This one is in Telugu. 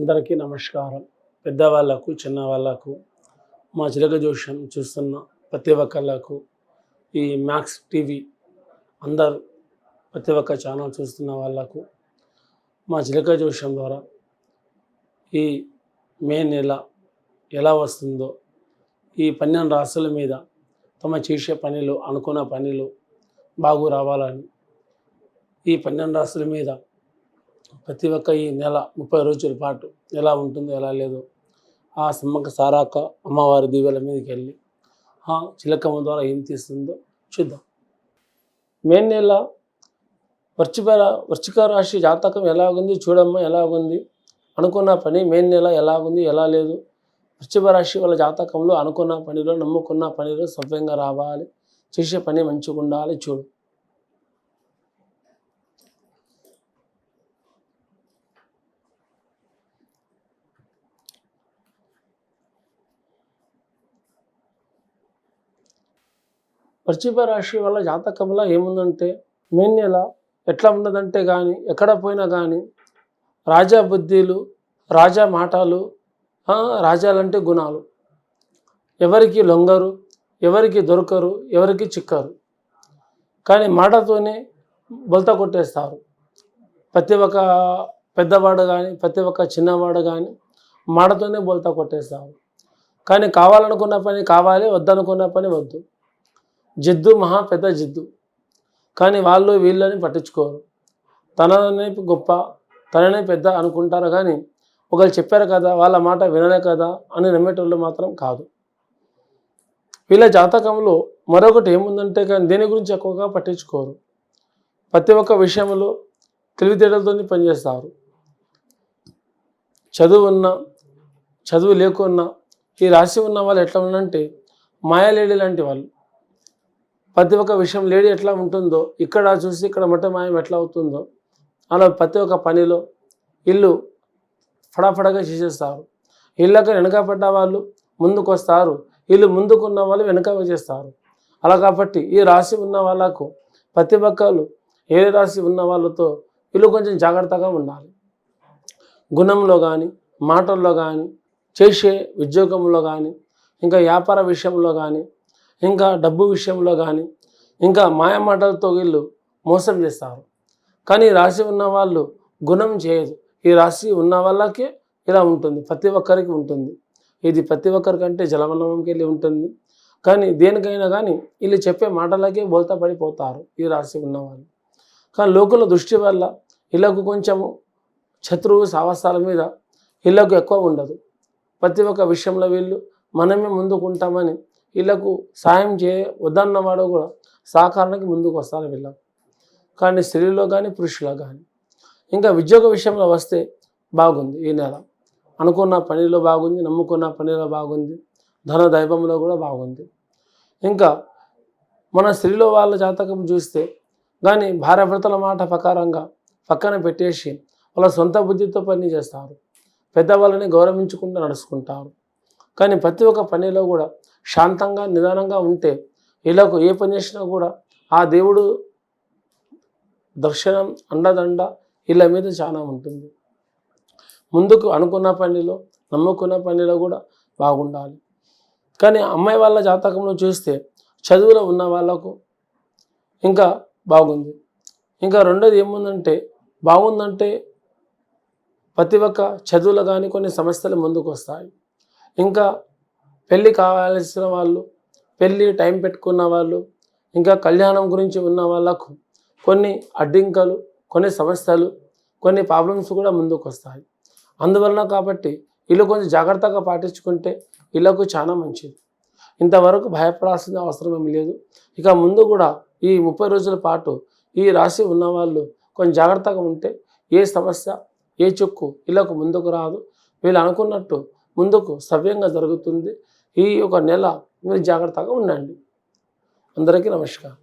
అందరికీ నమస్కారం. పెద్దవాళ్ళకు, చిన్నవాళ్ళకు, మా చిలక జోష్యం చూస్తున్న ప్రతి ఒక్కళ్ళకు, ఈ మ్యాక్స్ టీవీ అందరూ ప్రతి ఒక్క ఛానల్ చూస్తున్న వాళ్ళకు మా చిలక జోష్యం ద్వారా ఈ మే నెల ఎలా వస్తుందో, ఈ 12 రాశుల మీద తమ చేసే పనిలో అనుకున్న పనిలో బాగు రావాలని, ఈ 12 రాశుల మీద ప్రతి ఒక్క ఈ నెల 30 రోజుల పాటు ఎలా ఉంటుందో ఎలా లేదో ఆ సమ్మక్క సారాక అమ్మవారి దీవెల మీదకి వెళ్ళి చిలకమ్మ ద్వారా ఏం తీస్తుందో చూద్దాం. మే నెల వృశ్చిక రాశి జాతకం ఎలాగుంది చూడమ్మా, ఎలాగుంది అనుకున్న పని మే నెల ఎలాగుంది ఎలా లేదు. వృశ్చిక రాశి వాళ్ళ జాతకంలో అనుకున్న పనిలో నమ్ముకున్న పనిలో సవ్యంగా రావాలి, చేసే పని మంచిగా ఉండాలి. చూడు, వృశ్చిక రాశి వాళ్ళ జాతకంలో ఏముందంటే, మే నెల ఎట్లా ఉన్నదంటే కానీ ఎక్కడ పోయినా కానీ రాజా బుద్ధిలు, రాజా మాటలు, రాజాలంటే గుణాలు, ఎవరికి లొంగరు, ఎవరికి దొరకరు, ఎవరికి చిక్కరు. కానీ మాటతోనే బొల్త కొట్టేస్తారు. ప్రతి ఒక్క పెద్దవాడు కానీ ప్రతి ఒక్క చిన్నవాడు కానీ మాటతోనే బొల్త కొట్టేస్తారు. కానీ కావాలనుకున్న పని కావాలి, వద్దనుకున్న పని వద్దు. జిద్దు మహా పెద్ద జిద్దు. కానీ వాళ్ళు వీళ్ళని పట్టించుకోరు. తననే గొప్ప, తననే పెద్ద అనుకుంటారు. కానీ ఒకళ్ళు చెప్పారు కదా, వాళ్ళ మాట వినలే కదా అని నమ్మేటోళ్ళు మాత్రం కాదు. వీళ్ళ జాతకంలో మరొకటి ఏముందంటే, కానీ దేని గురించి ఎక్కువగా పట్టించుకోరు. ప్రతి ఒక్క విషయంలో తెలివితేటలతో పనిచేస్తారు. చదువు ఉన్నా చదువు లేకున్నా ఈ రాశి ఉన్న వాళ్ళు ఎట్లా ఉన్నంటే మాయాలేడి లాంటి వాళ్ళు. ప్రతి ఒక్క విషయం లేడీ ఎట్లా ఉంటుందో ఇక్కడ చూసి ఇక్కడ మట్ట మాయం ఎట్లా అవుతుందో అలా ప్రతి ఒక్క పనిలో ఇల్లు ఫడాఫడగా చేసేస్తారు. ఇళ్ళకి వెనకపడ్డ వాళ్ళు ముందుకు వస్తారు, ఇల్లు ముందుకున్న వాళ్ళు వెనక చేస్తారు. అలా కాబట్టి ఈ రాశి ఉన్న వాళ్ళకు ప్రతి ఒక్కరు ఏ రాశి ఉన్న వాళ్ళతో వీళ్ళు కొంచెం జాగ్రత్తగా ఉండాలి. గుణంలో కానీ మాటల్లో కానీ చేసే ఉద్యోగంలో కానీ ఇంకా వ్యాపార విషయంలో కానీ ఇంకా డబ్బు విషయంలో కానీ ఇంకా మాయ మాటలతో వీళ్ళు మోసం చేస్తారు. కానీ ఈ రాశి ఉన్న వాళ్ళు గుణం చేయదు. ఈ రాశి ఉన్న వాళ్ళకే ఇలా ఉంటుంది, ప్రతి ఒక్కరికి ఉంటుంది. ఇది ప్రతి ఒక్కరికంటే జలమలంకి వెళ్ళి ఉంటుంది. కానీ దేనికైనా కానీ వీళ్ళు చెప్పే మాటలకే బోల్తా పడిపోతారు ఈ రాశి ఉన్నవాళ్ళు. కానీ లోకుల దృష్టి వల్ల వీళ్ళకు కొంచెము శత్రువు సాహసాల మీద వీళ్ళకు ఎక్కువ ఉండదు. ప్రతి ఒక్క విషయంలో వీళ్ళు మనమే ముందుకుంటామని వీళ్ళకు సాయం వద్దన్నవాడు కూడా సహకారానికి ముందుకు వస్తారు వీళ్ళకు. కానీ స్త్రీలో కానీ పురుషులో కానీ ఇంకా ఉద్యోగ విషయంలో వస్తే బాగుంది. ఈ నెల అనుకున్న పనిలో బాగుంది, నమ్ముకున్న పనిలో బాగుంది, ధన దైవంలో కూడా బాగుంది. ఇంకా మన స్త్రీలో వాళ్ళ జాతకం చూస్తే కానీ భార్యాభర్తల మాట ప్రకారంగా పక్కన పెట్టేసి వాళ్ళ సొంత బుద్ధితో పని చేస్తారు. పెద్దవాళ్ళని గౌరవించుకుంటూ నడుచుకుంటారు. కానీ ప్రతి ఒక్క పనిలో కూడా శాంతంగా నిదానంగా ఉంటే వీళ్ళకు ఏ పని చేసినా కూడా ఆ దేవుడు దర్శనం అండదండ వీళ్ళ మీద చాలా ఉంటుంది. ముందుకు అనుకున్న పనిలో నమ్ముకున్న పనిలో కూడా బాగుండాలి. కానీ అమ్మాయి వాళ్ళ జాతకంలో చూస్తే చదువులో ఉన్న వాళ్ళకు ఇంకా బాగుంది. ఇంకా రెండోది ఏముందంటే బాగుందంటే ప్రతి ఒక్క చదువులో కానీ కొన్ని సమస్యలు ముందుకు వస్తాయి. ఇంకా పెళ్ళి కావాల్సిన వాళ్ళు, పెళ్ళి టైం పెట్టుకున్న వాళ్ళు, ఇంకా కళ్యాణం గురించి ఉన్న వాళ్ళకు కొన్ని అడ్డింకలు, కొన్ని సమస్యలు, కొన్ని ప్రాబ్లమ్స్ కూడా ముందుకు వస్తాయి. అందువలన కాబట్టి వీళ్ళు కొంచెం జాగ్రత్తగా పాటించుకుంటే వీళ్ళకు చాలా మంచిది. ఇంతవరకు భయపడాల్సిన అవసరం ఏమి లేదు. ఇక ముందు కూడా ఈ 30 రోజుల పాటు ఈ రాశి ఉన్నవాళ్ళు కొంచెం జాగ్రత్తగా ఉంటే ఏ సమస్య ఏ చిక్కు వీళ్ళకు ముందుకు రాదు. వీళ్ళు అనుకున్నట్టు ముందుకు సవ్యంగా జరుగుతుంది. ఈ ఒక నెల మీరు జాగ్రత్తగా ఉండండి. అందరికీ నమస్కారం.